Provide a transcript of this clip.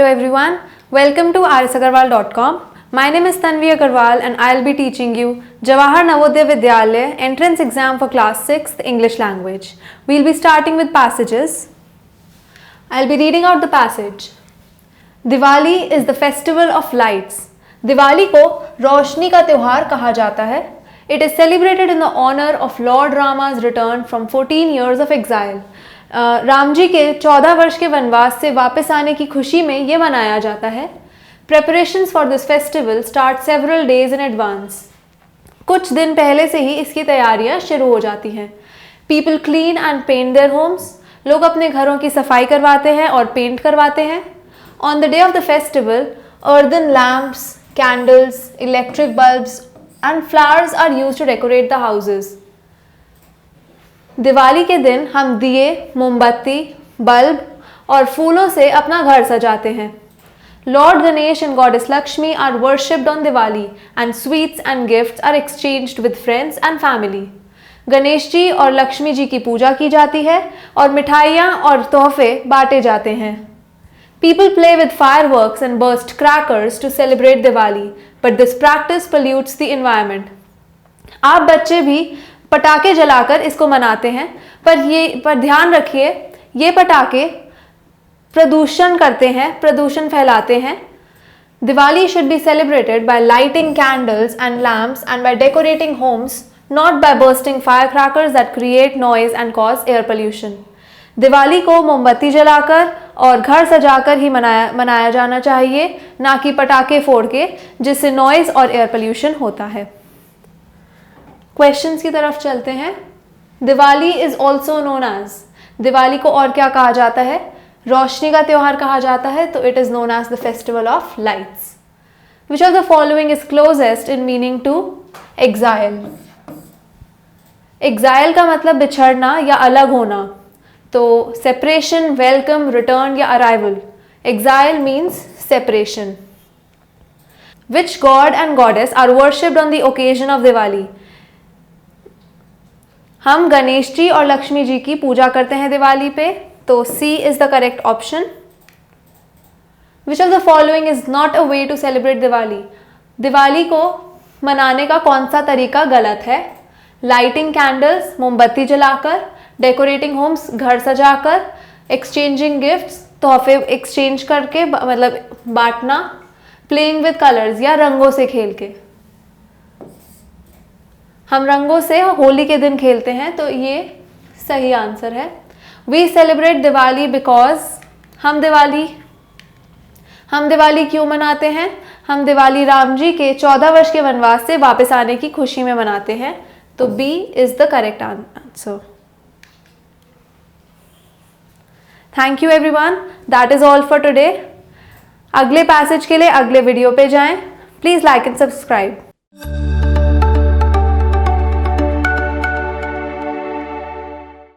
Hello everyone, welcome to rsagarwal.com. My name is Tanvi Agarwal and I'll be teaching you Jawahar Navodaya Vidyalaya entrance exam for class 6th English language. We'll be starting with passages. I'll be reading out the passage. Diwali is the festival of lights. Diwali को रोशनी का त्योहार कहा जाता है. It is celebrated in the honor of Lord Rama's return from 14 years of exile. Ram ji के 14 वर्ष के वनवास से वापस आने की खुशी में ये मनाया जाता है. Preparations for this festival start several days in advance. कुछ दिन पहले से ही इसकी तैयारियां शुरू हो जाती हैं. People clean and paint their homes. लोग अपने घरों की सफाई करवाते हैं और पेंट करवाते हैं. On the day of the festival, earthen lamps, candles, electric bulbs and flowers are used to decorate the houses. Diwali के दिन हम दिए, मोमबत्ती, बल्ब और फूलों से अपना घर सजाते हैं. Lord Ganesh and Goddess Lakshmi are worshipped on Diwali and sweets and gifts are exchanged with friends and family. Ganesh ji और लक्ष्मी जी की पूजा की जाती है और मिठाइयाँ और तोहफे बांटे जाते हैं. People play with fireworks and burst crackers to celebrate Diwali, but this practice pollutes the environment. आप बच्चे भी पटाखे जलाकर इसको मनाते हैं, पर ध्यान रखिए ये पटाखे प्रदूषण करते हैं, प्रदूषण फैलाते हैं. Diwali should be celebrated by lighting candles and lamps and by decorating homes, not by bursting firecrackers that create noise and cause air pollution. Diwali को मोमबत्ती जलाकर और घर सजाकर ही मनाया जाना चाहिए, ना कि पटाखे फोड़ के, जिससे नॉइज और एयर पोल्यूशन होता है. क्वेश्चंस की तरफ चलते हैं. Diwali is also known as, Diwali को और क्या कहा जाता है? रोशनी का त्योहार कहा जाता है, तो it is known as the festival of lights. Which of the following is closest in meaning to exile? Exile का मतलब बिछड़ना या अलग होना, तो सेपरेशन, वेलकम, रिटर्न या arrival. Exile means separation. Which god and goddess are worshipped on the occasion of Diwali? हम गणेश जी और लक्ष्मी जी की पूजा करते हैं दिवाली पे, तो C is the correct option. Which of the following is not a way to celebrate Diwali? Diwali को मनाने का कौन सा तरीका गलत है? लाइटिंग कैंडल्स, मोमबत्ती जलाकर, डेकोरेटिंग होम्स, घर सजाकर, एक्सचेंजिंग गिफ्ट्स, तोहफे एक्सचेंज करके मतलब बांटना, प्लेइंग विद कलर्स या रंगों से खेल के. हम रंगों से होली के दिन खेलते हैं, तो ये सही आंसर है. वी सेलिब्रेट दिवाली बिकॉज हम दिवाली क्यों मनाते हैं? हम दिवाली राम जी के 14 वर्ष के वनवास से वापस आने की खुशी में मनाते हैं, तो B is the correct answer. Thank you everyone, that is all for today. अगले पैसेज के लिए अगले वीडियो पे जाएं. Please like and subscribe.